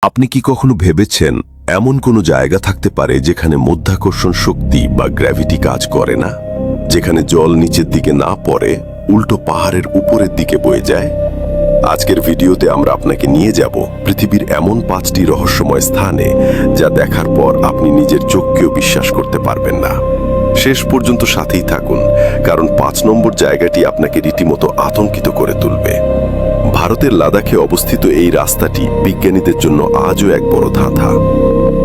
আপনি কি কখনো ভেবেছেন এমন কোনো জায়গা থাকতে পারে যেখানে মধ্যাকর্ষণ শক্তি বা গ্র্যাভিটি কাজ করে না, যেখানে জল নিচের দিকে না পড়ে, উল্টো পাহাড়ের উপরের দিকে বয়ে যায়? আজকের ভিডিওতে আমরা আপনাকে নিয়ে যাব পৃথিবীর এমন 5টি রহস্যময় স্থানে, যা দেখার পর আপনি নিজের চোখকেও বিশ্বাস করতে পারবেন না। শেষ পর্যন্ত সাথেই থাকুন, কারণ 5 নম্বর জায়গাটি আপনাকে রীতিমতো আতঙ্কিত করে তুলবে। ভারতের লাদাখে অবস্থিত এই রাস্তাটি বিজ্ঞানীদের জন্য আজও এক বড় ধাঁধা।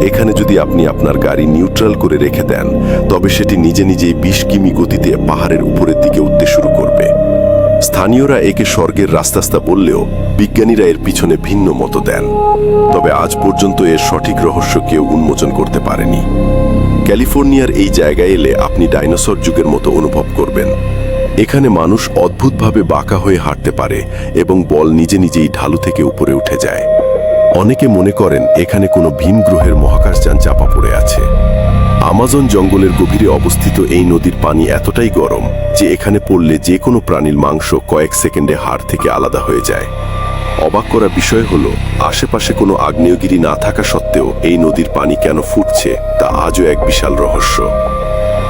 এখানে যদি আপনি আপনার গাড়ি নিউট্রাল করে রেখে দেন, তবে সেটি নিজে নিজেই 20 কিমি গতিতে পাহাড়ের উপরের দিকে উঠতে শুরু করবে। স্থানীয়রা একে স্বর্গের রাস্তা বললেও বিজ্ঞানীরা এর পিছনে ভিন্ন মত দেন। তবে আজ পর্যন্ত এর সঠিক রহস্য কেউ উন্মোচন করতে পারেনি। ক্যালিফোর্নিয়ার এই জায়গায় এলে আপনি ডাইনোসর যুগের মতো অনুভব করবেন। এখানে মানুষ অদ্ভুতভাবে বাঁকা হয়ে হাঁটতে পারে এবং বল নিজে নিজেই ঢালু থেকে উপরে উঠে যায়। অনেকে মনে করেন এখানে কোনো ভিন গ্রহের মহাকাশযান চাপা পড়ে আছে। আমাজন জঙ্গলের গভীরে অবস্থিত এই নদীর পানি এতটাই গরম যে এখানে পড়লে যে কোনো প্রাণীর মাংস কয়েক সেকেন্ডে হাড় থেকে আলাদা হয়ে যায়। অবাক করা বিষয় হলো, আশেপাশে কোনো আগ্নেয়গিরি না থাকা সত্ত্বেও এই নদীর পানি কেন ফুটছে তা আজও এক বিশাল রহস্য।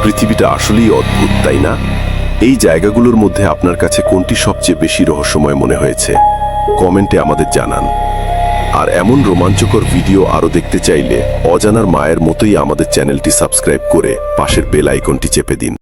পৃথিবীটা আসলেই অদ্ভুত, তাই না? এই জায়গাগুলোর মধ্যে আপনার কাছে কোনটি সবচেয়ে বেশি রহস্যময় মনে হয়েছে? কমেন্টে আমাদের জানান। আর এমন রোমাঞ্চকর ভিডিও আরও দেখতে চাইলে অজানার মায়ের মতোই আমাদের চ্যানেলটি সাবস্ক্রাইব করে পাশের বেল আইকনটি চেপে দিন।